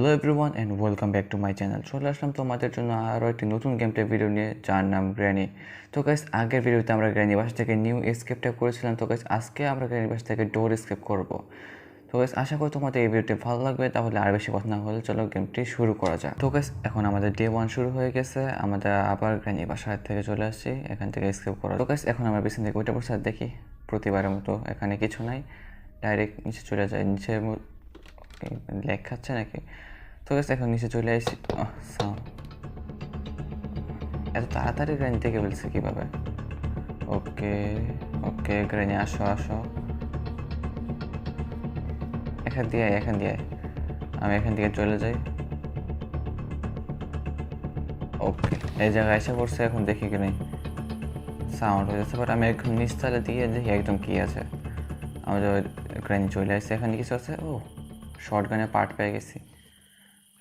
Hello everyone and welcome back to my channel. চলে আসলাম তোমাদের জন্য আরও একটি নতুন গেম প্লে ভিডিও নিয়ে, যার নাম গ্র্যানি। তো গাইস, আগের ভিডিওতে আমরা গ্র্যানি বাসা থেকে নিউ এসকেপটা করেছিলাম। তো গাইস, আজকে আমরা গ্র্যানি বাসা থেকে ডোর এসকেপ করব। তো গাইস, আশা করি তোমাদের এই ভিডিওটি ভালো লাগবে। তাহলে আর বেশি কথা না হলে চলো গেমটি শুরু করা যাক। তো গাইস, এখন আমাদের ডে 1 শুরু হয়ে গেছে। আমরা আবার গ্র্যানি বাসার থেকে চলে আসছি, এখান থেকে এসকেপ করা। তো গাইস, এখন আমরা পিছন থেকে ওইটা বসে দেখি প্রতিবারের মতো এখানে কিছু নাই, ডাইরেক্ট নিচে চলে যায়। নিচে লেগ খাচ্ছে নাকি? তো গাইস, এখন নিচে চলে আসছি। এত তাড়াতাড়ি গ্রানি থেকে বলছে কীভাবে? ওকে ওকে গ্রানি, আসো আসো, এখান দিয়ে আমি এখান থেকে চলে যাই। ওকে, এই জায়গায় এসে পড়ছে। এখন দেখি কি নেই, সাউন্ড হয়ে যাচ্ছে, বাট আমি এখন নিচতলা দিয়ে দেখি একদম কী আছে। আমাদের গ্রানি চলে আসছে, এখানে কিছু আছে। ও, শর্ট গানের পার্ট পেয়ে গেছি।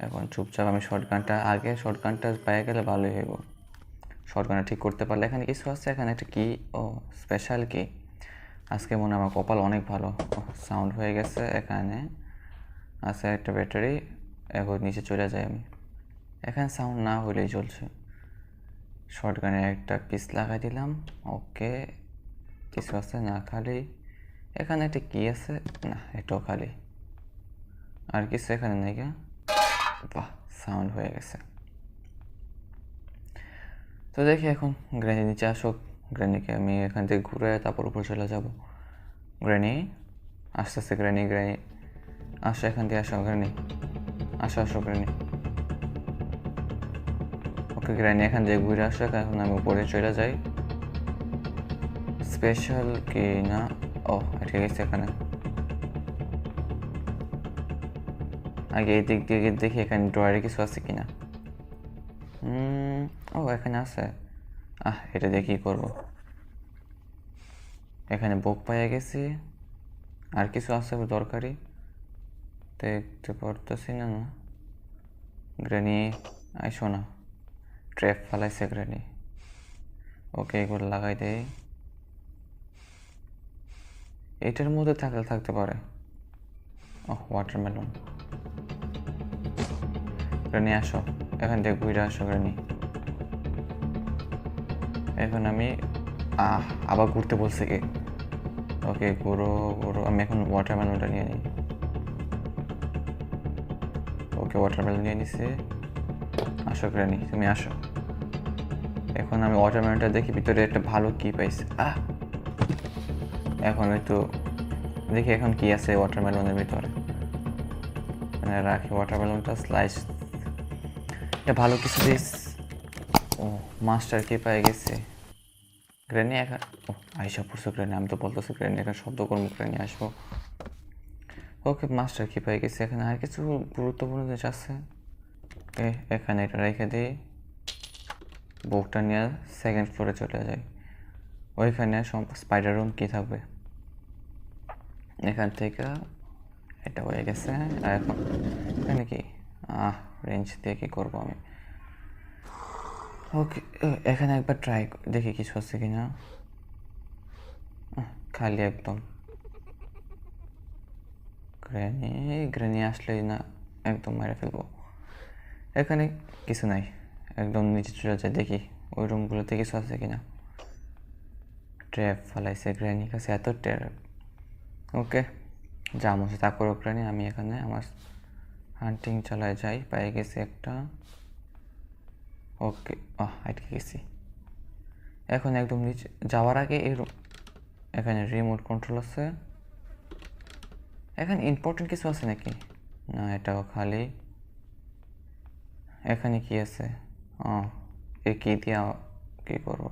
এখন চুপচাপ আমি শর্ট গানটা পেয়ে গেলে ভালোই হইব। শর্ট গানটা ঠিক করতে পারলে। এখানে কিছু আছে, এখানে একটা কি, ও স্পেশাল কি। আজকে মনে হয় আমার কপাল অনেক ভালো। সাউন্ড হয়ে গেছে, এখানে আছে একটা ব্যাটারি। এখন নিচে চলে যাই আমি। এখানে সাউন্ড না হলেই চলছে। শর্ট গানে একটা পিস লাগাই দিলাম। ওকে, কিছু আছে না, খালি। এখানে একটা কি আছে, না এটাও খালি। আর কিছু এখানে নেই গা। বাহ, সাউন্ড হয়ে গেছে। তো দেখি এখন গ্র্যানি নিচে আসুক। গ্র্যানিকে আমি এখান থেকে ঘুরে তারপর উপর চলে যাব। গ্র্যানি আস্তে আস্তে, গ্র্যানি আসো, এখান থেকে আসো গ্র্যানি, আসো গ্র্যানি। ওকে গ্র্যানি, এখান থেকে ঘুরে আসো। এখন আমি উপরে চলে যাই। স্পেশাল কি না, ও ঠিক আছে। এখানে আগে এই দিক দিয়ে দেখি এখানে ড্রয়ারে কিছু আছে কিনা। ও, এখানে আছে। এটা দিয়ে কী করবো? এখানে বুক পাইয়া গেছি। আর কিছু আছে দরকারি, দেখতে পারতেছি না। গ্র্যানি আইসো না, ট্র্যাপ ফালাইছে গ্র্যানি। ওকে, এগুলো লাগাই দেই। এটার মধ্যে থাকতে পারে। ওয়াটারমেলন। গ্র্যানি আসো, এখান থেকে ঘুরে আসো গ্র্যানি। এখন আমি আবার ঘুরতে বলছে কি? ওকে, ঘুরো। আমি এখন ওয়াটারমেলনটা নিয়ে নিই। ওকে, ওয়াটারমেলন নিয়ে নিছি। আসো গ্র্যানি, তুমি আসো। এখন আমি ওয়াটারমেলনটা দেখি ভিতরে একটা ভালো কি পাইছি। এখন একটু দেখি এখন কি আছে ওয়াটারমেলনের ভিতরে। রাখি ওয়াটারমেলনটা, স্লাইস। এটা ভালো কিছু দিস। ও, মাস্টার কি পেয়ে গেছে গ্র্যানি। এখন আইসা পড়ছো গ্র্যানি, আমি তো বলতেছি গ্র্যানি এখন শব্দ করবো, গ্র্যানি আসবো। ওকে, মাস্টার কি পেয়ে গেছে। এখানে আর কিছু গুরুত্বপূর্ণ জিনিস আছে। এখানে এটা রেখে দিই। বুকটা নিয়ে সেকেন্ড ফ্লোরে চলে যাই। ওইখানে স্পাইডার রুম কি থাকবে। এখান থেকে এটা হয়ে গেছে। আর এখন এখানে কি, রেঞ্জ দিয়ে কী করবো আমি। ওকে, এখানে একবার ট্রাই দেখি কিছু আছে কি না। খালি একদম। গ্র্যানি আসলেই না একদম মেরে ফেলবো। এখানে কিছু নাই, একদম নিচে চলে যায়। দেখি ওই রুমগুলোতে কিছু আছে কিনা। ট্র্যাপ ফালাইছে গ্র্যানির কাছে, এত ট্র্যাপ। ওকে, যা মনে তা করো গ্র্যানি। আমি এখানে আমার হান্টিং চালায় যাই। পেয়ে গেছি একটা। ওকে, আটকে গেছি। এখন একদম নিচে যাওয়ার আগে এখানে রিমোট কন্ট্রোল আছে। এখানে ইম্পর্টেন্ট কিছু আছে নাকি? না, এটাও খালি। এখানে কি আছে? এ কি দিয়া কী করবো?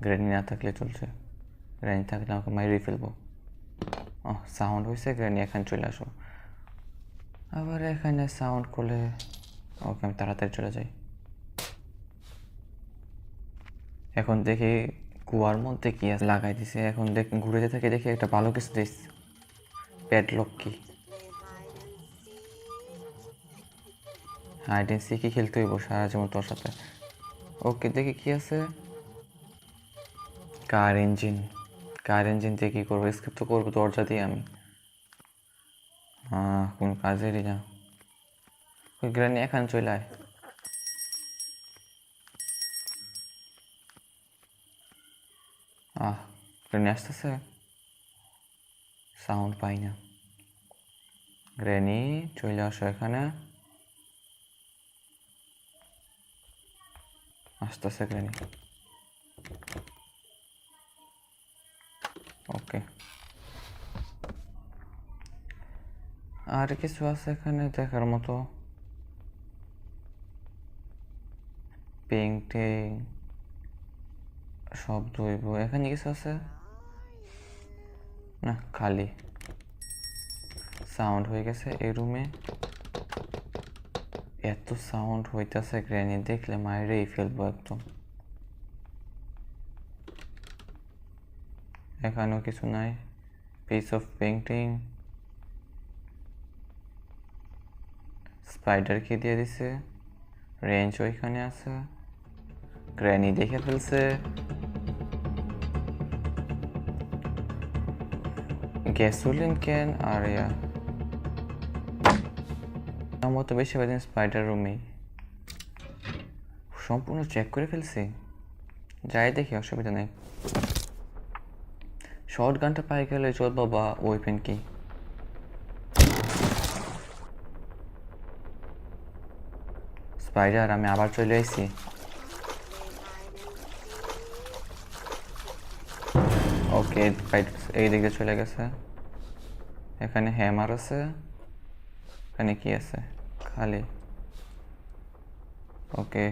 গ্র্যানি না থাকলে চলছে, গ্র্যানি থাকলে আমাকে মাইরে ফেলবো। সাউন্ড হয়েছে, গ্র্যানি এখানে চলে আসো। আবার এখানে সাউন্ড করলে ওকে, আমি তাড়াতাড়ি চলে যাই। এখন দেখি কুয়ার মধ্যে কি আছে, লাগাই দিছে। এখন ঘুরে যেতে দেখি একটা ভালো কিছু দিস। প্যাডলক কি, হাইড অ্যান্ড সিকই খেলতে হইব সারা জীবন তোর সাথে। ওকে, দেখি কি আছে। কার ইঞ্জিন দিয়ে কী করবো? স্কিপ তো করবো দরজা দিয়ে আমি। কোনো কাজেরই না। ওই গ্রানি এখানে চলে আয়। গ্রানি আসতেছে, সাউন্ড পাই না। গ্রানি চলে আসো এখানে। আসতেছে গ্রানি। ওকে, আর কিছু আছে এখানে দেখার মতো? পেইন্টিং, শব্দ হইব, এখানে কিছু আছে না? খালি সাউন্ড হয়ে গেছে এই রুমে। এত সাউন্ড হইতেছে, গ্র্যানি দেখলে মায়েরই ফেলবো একদম। এখানেও কিছু নাই। পিস অফ পেইন্টিং, স্পাইডার কি দিয়ে দিছে, রেঞ্জ ওইখানে আছে, গ্র্যানি দেখে ফেলছে। গ্যাসোলিন ক্যান আর আমার মতো বেশিরভাগ দিন স্পাইডার রুমেই সম্পূর্ণ চেক করে ফেলছি। যাই দেখি, অসুবিধা নেই। শর্ট গানটা পাই গেলে চলবো, বা ওয়েপেন কি। স্পাইডার, আমি আবার চলে আসছি। ওকে, এই দিকে চলে গেছে। এখানে হ্যামার আছে, এখানে কি আছে? খালি। ওকে,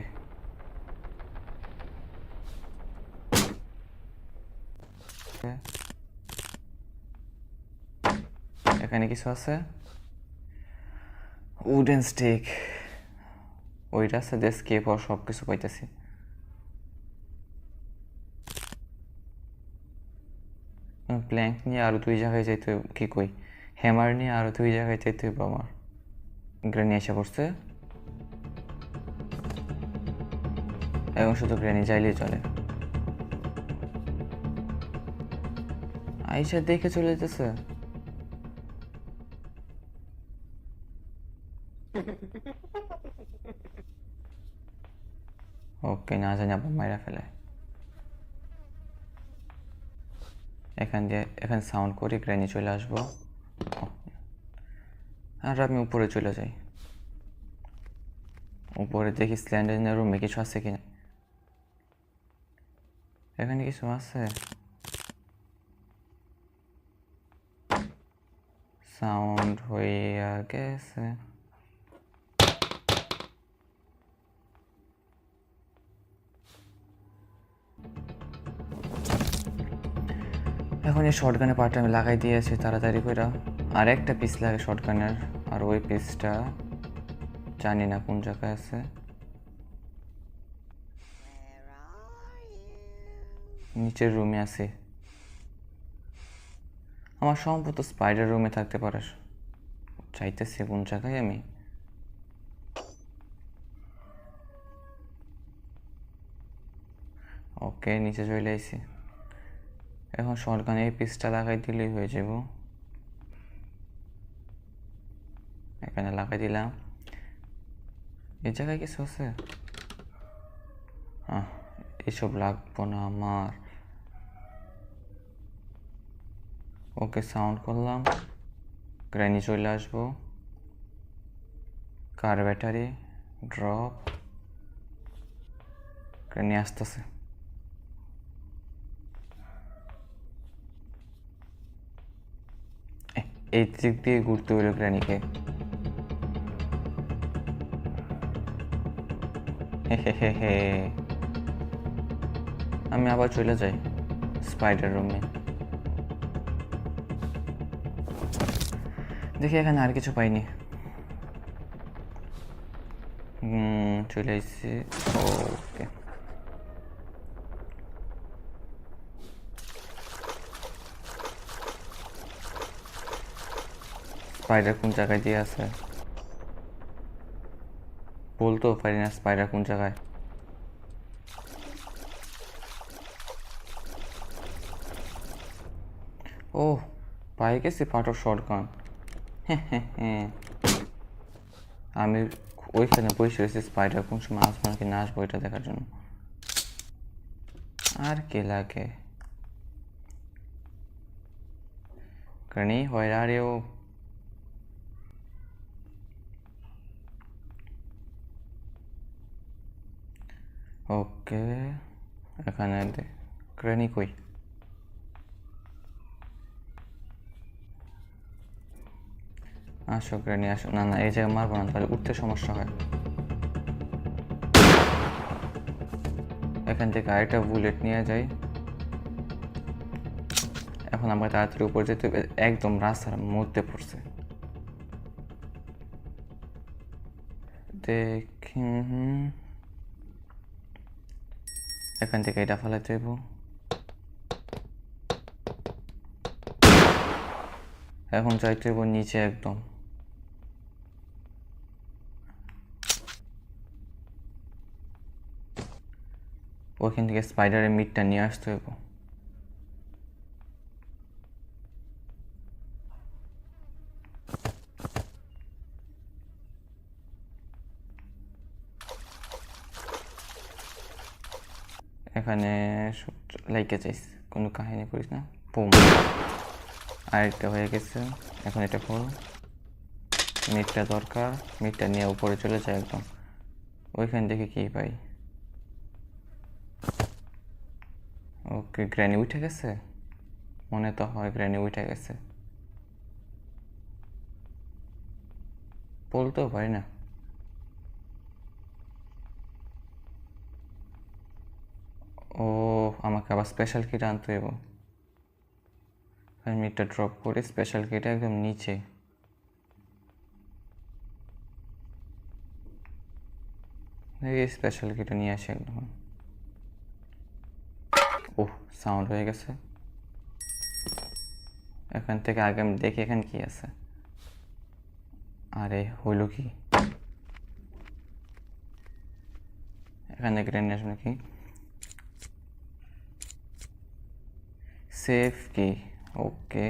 এখানে কিছু আছে। উডেন স্টিক, ওইটা আছে ডেস্কে, পর সব কিছু পাইতেছি। প্ল্যাঙ্ক নিয়ে আরো 2 জায়গায় যাইতে, কি কই, হ্যামার নিয়ে আরো 2 জায়গায় যাইতে হইব আমার। গ্রেনি এসে পড়ছে, এবং শুধু গ্রেনি যাইলেই চলে। আইসা দেখে চলে যেতেছে। ওকে, না জানি আবার মাইরা ফেলে। এখানে সাউন্ড করি, গ্রেনি চলে আসবো। আর আমি উপরে চলে যাই। উপরে দেখি স্ল্যান্ডারিনের রুমে কিছু আছে কিনা। এখানে কিছু আছে? সাউন্ড হইয়া গেছে। এখন এই শর্টগানের পার্টটা আমি লাগাই দিয়েছি তাড়াতাড়ি করে। আর একটা পিস লাগে শর্টগানের, আর ওই পিসটা জানি না কোন জায়গায় আছে। নিচের রুমে আছে। আমার সম্ভবত স্পাইডার রুমে থাকতে পারে। চাইতেছি কোন জায়গায় আমি। ওকে, নিচে চলে আইছি। এখন শর্টগানে এই পিসটা লাগাই দিলেই হয়ে যাব। এখানে লাগাই দিলাম। এই জায়গায় কিছু আছে? এসব লাগবো না আমার। ওকে, সাউন্ড করলাম, গ্র্যানি চলে আসবো। কার ব্যাটারি ড্রপ, গ্র্যানি আসতেছে। এই দিক দিয়ে ঘুরতে হইল গ্র্যানিকে। হে, আমি আবার চলে যাই স্পাইডার রুমে। দেখি এখানে আর কিছু পাইনি। চলে আসছি। ওকে, স্পাইডার কোন জায়গায় দিয়ে আছে বলতেও পারি না। স্পাইডার কোন জায়গায়? ও, পাই গেছি পার্ট অফ শর্টগান। আমি ওইখানে বসে রয়েছে স্পাইডার, কোন সময় আসবো নাকি না আসবো এটা দেখার জন্য। আর কে লাগে? Granny, where are you? ওকে, এখানে গ্র্যানি কই? আসো গ্র্যানি আসো। না না, এই জায়গায় মারবো না, তাহলে উঠতে সমস্যা হয়। এখান থেকে আরেকটা বুলেট নিয়ে যাই। এখন আমরা তাড়াতাড়ি উপরে যেতে হবে, একদম রাস্তার মধ্যে পড়ছে। দেখি, এখান থেকে এটা ফেলাতে দেব। এখন যাইতে হইব নিচে একদম। ওইখান থেকে স্পাইডারের মিটটা নিয়ে আসতে হইব। এখানে লাইকে যাইস, কোনো কাহিনী করিস না। বুম, আরেকটা হয়ে গেছে। এখন এটা করো, মিটটা দরকার, মিটটা নিয়ে উপরে চলে যায় একদম। ওইখান থেকে কি পাই? ওকে, গ্র্যানি উঠে গেছে মনে তো হয়, গ্র্যানি উঠে গেছে। বলতেও পারি না। ও, আমাকে আবার স্পেশাল কিট আনতে হইব। আমি মিটটা ড্রপ করি, স্পেশাল কিটা একদম নিচে। এই স্পেশাল কিটা নিয়ে আসি একদম। ওহ, সাউন্ড হয়ে গেছে। এখান থেকে আগে আমি দেখি এখানে কি আছে। আরে হইল কি? এখানে গ্রেনেড আসবে নাকি? সেফ কি? ওকে,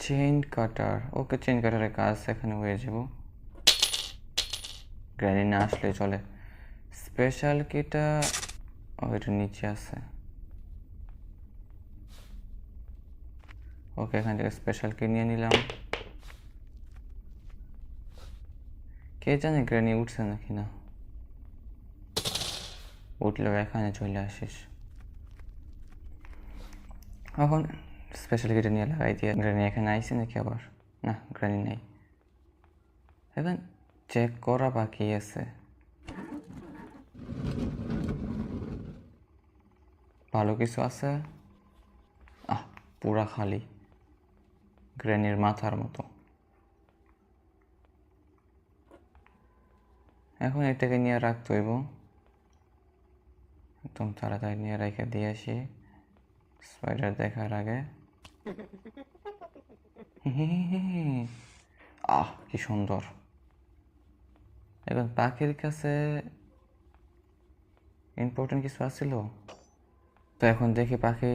চেইন কাটার। ওকে, চেইন কাটারের কাজ এখানে হয়ে যাব। গ্র্যানি না আসলে চলে। স্পেশাল কিটা ওইটা নিচে আছে। ওকে, এখান থেকে স্পেশাল কি নিয়ে নিলাম। কে জানে গ্র্যানি উঠছে নাকি না। উঠলেও এখানে চলে আসিস। এখন স্পেশাল কিটা নিয়ে লাগাই দিয়ে, গ্র্যানি এখানে আইসি নাকি আবার? না, গ্র্যানি নাই। এখন চেক করা বাকি আছে। ভালো কিছু আছে? পুরা খালি, গ্র্যানির মাথার মতো। এখন এটাকে নিয়ে রাখতে হইব, একদম তাড়াতাড়ি নিয়ে রেখে দিয়ে আসি স্পাইডার দেখার আগে। কি সুন্দর। এখন পাখির কাছে ইম্পর্টেন্ট কিছু আছিল তো, এখন দেখি পাখি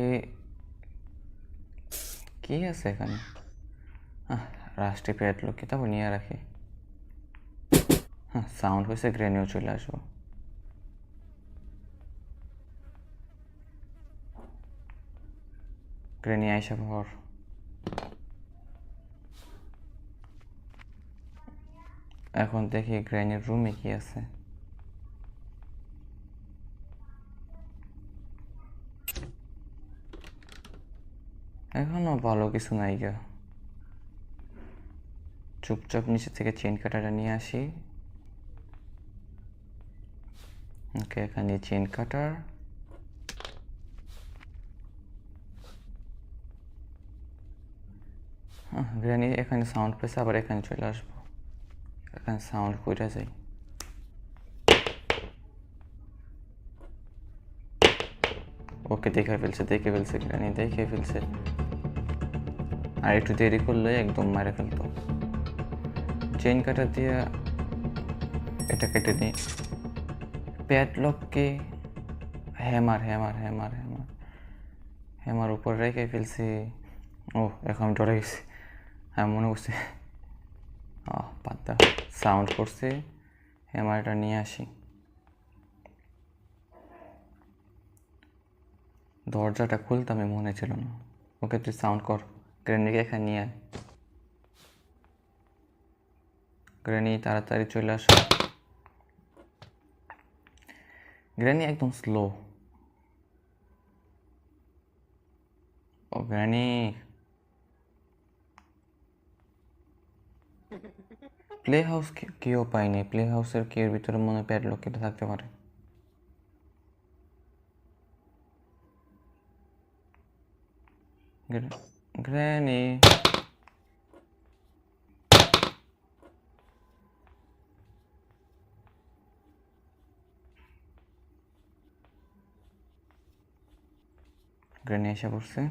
কি আছে এখানে। রাষ্ট্রীয় পেটলো কি, তারপর নিয়ে রাখি। সাউন্ড হয়েছে, গ্রেনেও চলে আসবো। গ্রেনি আইসা ভর। এখন দেখি গ্রেনির রুমে কি আছে। এখনো ভালো কিছু নাই গা। চুপচাপ নিচে থেকে চেইন কাটারটা নিয়ে আসি। ওকে, এখানে চেইন কাটার। গ্র্যানি এখানে সাউন্ড পেয়েছে, আবার এখানে চলে আসবো। এখানে সাউন্ড কইরা যাই। ওকে, দেখে ফেলছে গ্র্যানি দেখে ফেলছে। আর একটু দেরি করলে একদম মারে ফেলতো। চেইন কাটার দিয়ে এটা কেটে নিই। প্যাডলককে হ্যামার। আমার উপর রেখে ফেলছি। ও এখন আমি ডরে গেছি। আমি মনে করছি পাতা সাউন্ড করছে, আমার এটা নিয়ে আসি। দরজাটা খুলতে আমি মনে ছিল না। ওকে তুই সাউন্ড কর, গ্রেনিকে এখানে নিয়ে আয়। গ্রেনি তাড়াতাড়ি চলে আসো। গ্রেনি একদম স্লো। ও গ্রেনি, প্লে হাউস কেউ পাইনি। প্লে হাউসের কের ভিতরে মনে প্যাডলক কেটে থাকতে পারে। গ্রেনি, গ্রেনি এসে পড়ছে।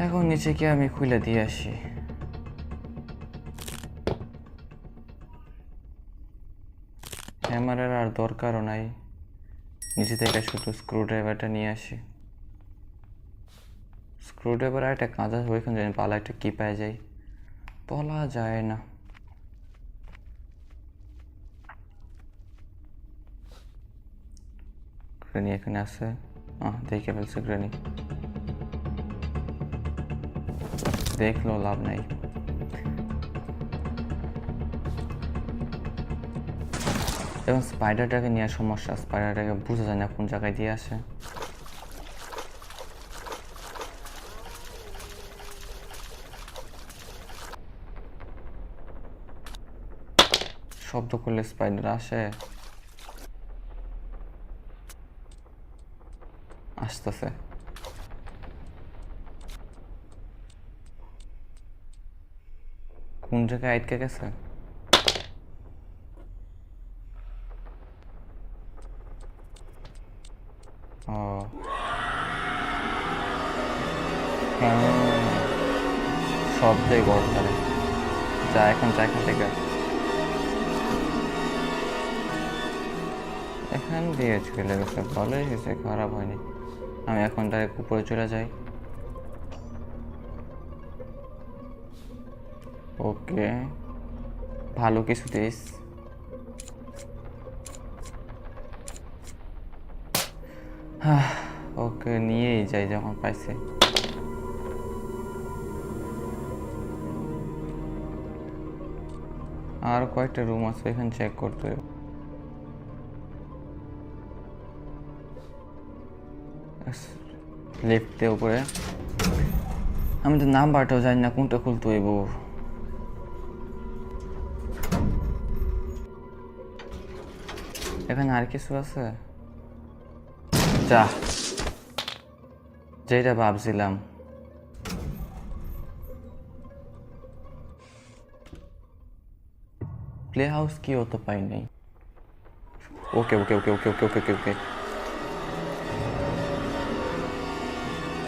এখন নিচে গিয়ে আমি খুলে দিয়ে আসি। হ্যামারের আর দরকারও নাই, নিচে থেকে শুধু স্ক্রুড্রাইভারটা নিয়ে আসি। স্ক্রুড্রাইভার আর একটা কাঁচা ওইখানে জানি পালা একটা কি পাওয়া যায়, বলা যায় না। গ্রেনি এখানে আছে, দেখে ফেলছে গ্রেনি। দেখলো লাভ নাই। এবং স্পাইডারটাকে নিয়ে সমস্যা, স্পাইডারটাকে বোঝা যায় না কোন জায়গায় দিয়ে আসে। শব্দ করলে স্পাইডার আসে, আসতেছে। কোন জায়গায় আটকে গেছে? ও শব্দে গড় ধরে যা, এখন যা এখান থেকে। এখান দিয়ে চলে গেছে, ভালোই হয়েছে, খারাপ হয়নি। আমি এখন ডাইরেক্ট উপরে চলে যাই। ওকে, ভালো কিছু দিস। ওকে নিয়েই যাই যখন পাইছে। আর কয়েকটা রুম আছে, এখানে চেক করতে হবে। লিফটে উপরে আমি তো নাম্বারটাও জানি না কোনটা খুলতে হইব। এখানে আর কিছু আছে? যা, যেটা ভাবছিলাম। প্লে হাউস কি হতে পাই নাই। ওকে ওকে ওকে ওকে ওকে ওকে ওকে ওকে,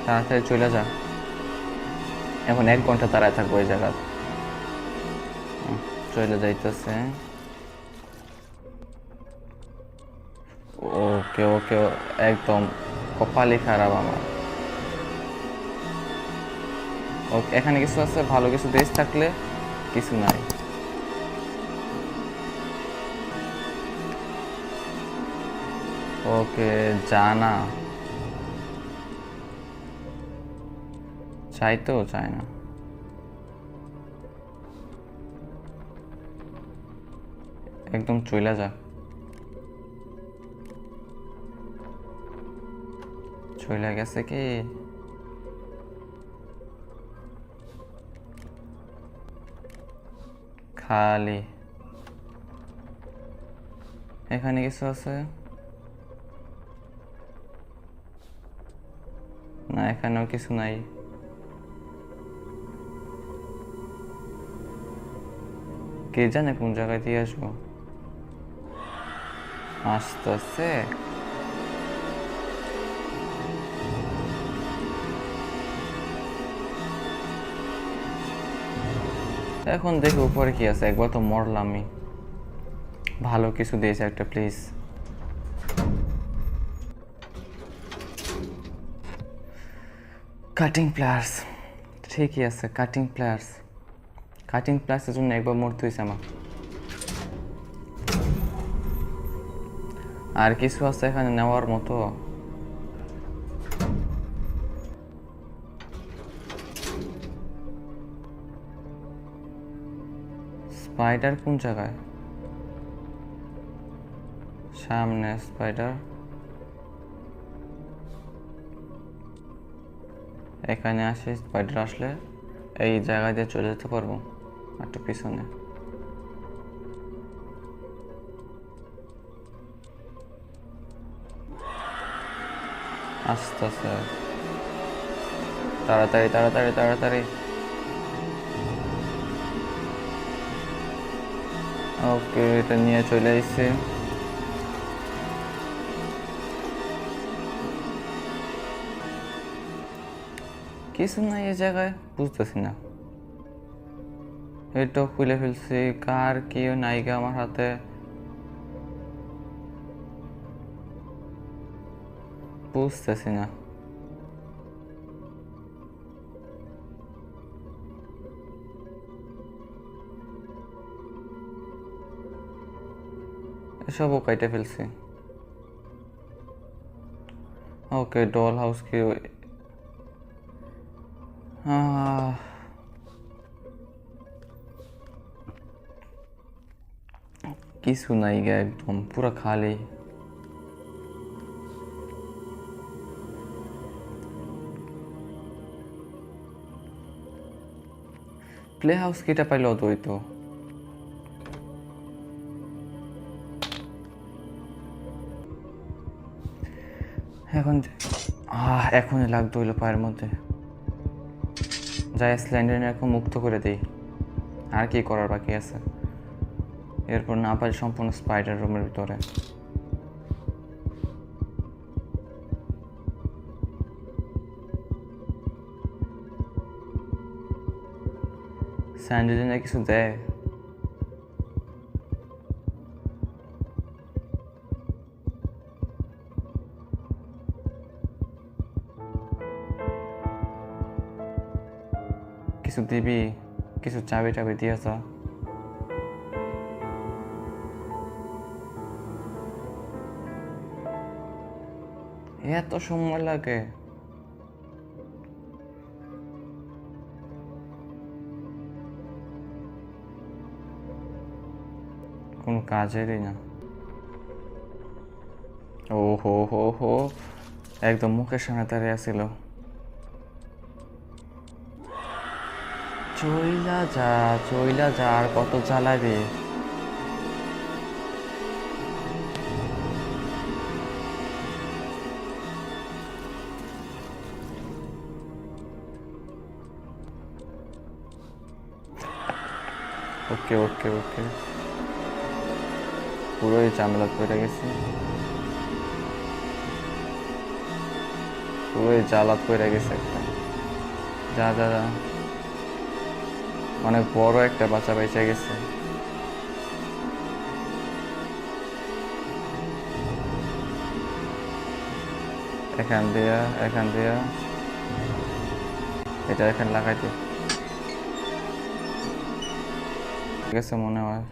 তাড়াতাড়ি চলে যা। এখন 1 ঘন্টা তাড়ায় থাকবো এই জায়গা। চলে যাইতেছে। ওকে ওকে, একদম কপালই খারাপ আমার। ওকে, এখানে কিছু আছে, ভালো কিছু দেশ থাকলে। কিছু নাই। ওকে জানা চাইতেও চায় না। একদম চলে যা, চলে গেছে কি? খালি এখানে কিছু আছে না? এখানেও কিছু নাই। কে জানে কোন জায়গায় দিয়ে আসবো। আসতেছে। এখন দেখি উপরে কি আছে, একবার তো মরলামই। ভালো কিছু দিয়েছে একটা, প্লিজ। কাটিং প্লেয়ার্স, ঠিকই আছে, কাটিং প্লেয়ার্স। কাটিং প্লেয়ার্সের জন্য একবার মরতে হয়েছে আমার। আর কিছু আছে এখানে নেওয়ার মতো? স্পাইডার কোন জায়গায়? সামনে স্পাইডার। এখানে আসে, স্পাইডার আসলে এই জায়গা দিয়ে চলে যেতে পারবো একটু পিছনে। আস্তে আস্তে, তাড়াতাড়ি তাড়াতাড়ি তাড়াতাড়ি। ওকে, এটা নিয়ে চলে এসেছি। কিছু নাই এই জায়গায়, বুঝতেছি না। এটা খুলে ফেলছি, কার কি নায়িকা আমার হাতে। বুঝতেছি না। এসবও কাইটে ফেলছি। ওকে, ডল হাউস কি? কিছু নাই গে, একদম পুরো খালি। প্লে হাউস কিটা পাইলো তো ওই তো। এখন এখনই লাগতো হইলো পায়ের মধ্যে। যাই স্ল্যান্ডার এখন মুক্ত করে দিই, আর কি করার বাকি আছে। এরপর না পাই সম্পূর্ণ স্পাইডার রুমের ভিতরে। স্যান্ডেলিনা কিছু দেয়? কিছু দিবি? কিছু চাবি টাবি দিয়ে যা। এত সময় লাগে? কোনো কাজেরই না। ও হো হো হো, একদম মুখের সামনে দাঁড়িয়ে ছিল। চইলা যা, চইলা যা, আর কত চালাবি? ওকে ওকে ওকে, পুরোই ঝামেলা করে গেছি, পুরোই জ্বালাত করে গেছে একটা। যা যা যা, অনেক বড় একটা বাচ্চা বেঁচে গেছে। এখান দিয়া, এখান দিয়া, এটা এখানে লাগাইতে ঠিক আছে মনে হয়।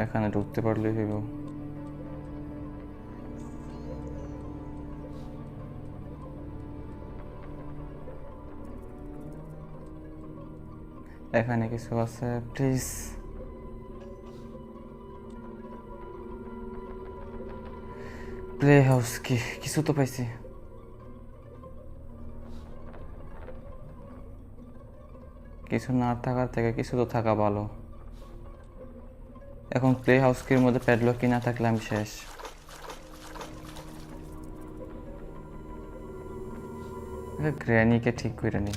এখানে ঢুকতে পারলে হইব। এখানে কিছু আছে প্লিজ? প্লে হাউস কি? কিছু তো পাইছি। কিছু না থাকার থেকে কিছু তো থাকা ভালো। এখন প্লে হাউস কির মধ্যে প্যাডলক কি না থাকলে আমি শেষ। গ্র্যানিকে ঠিক করে নি।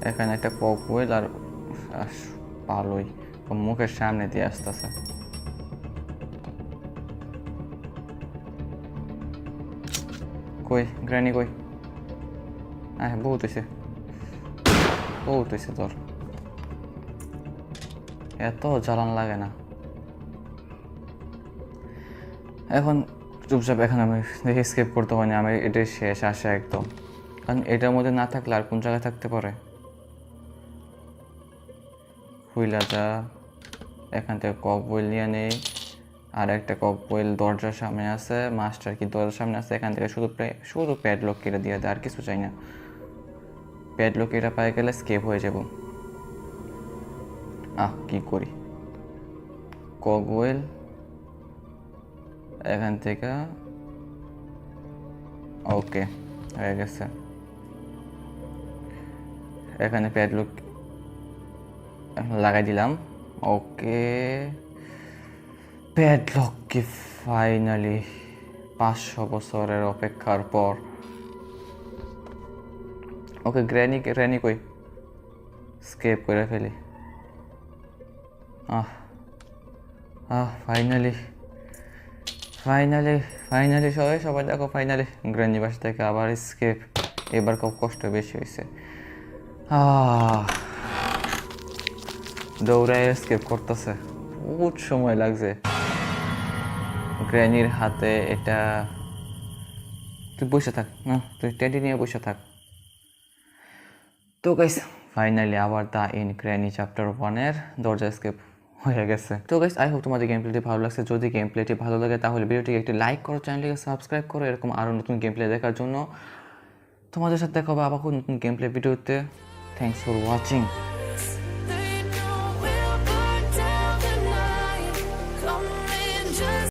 এখানে একটা ককওয়েল আর ভালোই মুখের সামনে দিয়ে আসতেছে। কই গ্র্যানি কই? বহুত হয়েছে। উঠেছে তোর, এত জ্বালান লাগে না। এখন চুপচাপ এখন আমি দেখি স্কেপ করতে পারি না, আমি এটাই শেষ আসে একদম। কারণ এটার মধ্যে না থাকলে আর কোন জায়গায় থাকতে পারে। হুইলা যা, এখান থেকে কক বইল নিয়ে নেই। আর একটা কক বইল দরজার সামনে আছে, মাস্টার কি দরজার সামনে আছে। এখান থেকে শুধু প্যাডলক কেটে দিয়ে দেয়, আর কিছু চাই না। প্যাডলক এটা পাই গেলে স্কেপ হয়ে যাব। কি করি, কক বইল এখান থেকে, ওকে হয়ে গেছে। এখানে প্যাডলক লাগাই দিলাম, ওকে। প্যাডলক কি ফাইনালি 500 বছরের অপেক্ষার পর। ওকে, গ্র্যানি কই, স্কেপ করে ফেলি। ফাইনালি ফাইনালি ফাইনালি সবাই দেখো, ফাইনালি গ্র্যানি বাসা থেকে আবার স্কেপ। এবার খুব কষ্ট বেশি হয়েছে। দৌড়ায় স্কেপ করতেছে, বহুত সময় লাগছে। গ্র্যানির হাতে এটা, তুই বসে থাক না, তুই টেডি নিয়ে বসে থাক। তো গাইস ফাইনালি আবার দা ইন গ্র্যানি চ্যাপ্টার 1-এর দরজা স্কেপ হয়ে গেছে। তো গাইস আই হোপ তোমাদের গেম প্লেটি ভালো লাগছে। যদি গেম প্লেটি ভালো লাগে তাহলে ভিডিওটিকে একটি লাইক করো, চ্যানেলটিকে সাবস্ক্রাইব করো এরকম আরও নতুন গেম প্লে দেখার জন্য। তোমাদের সাথে দেখা হবে আবার নতুন গেম প্লে ভিডিওতে। Thanks for watching.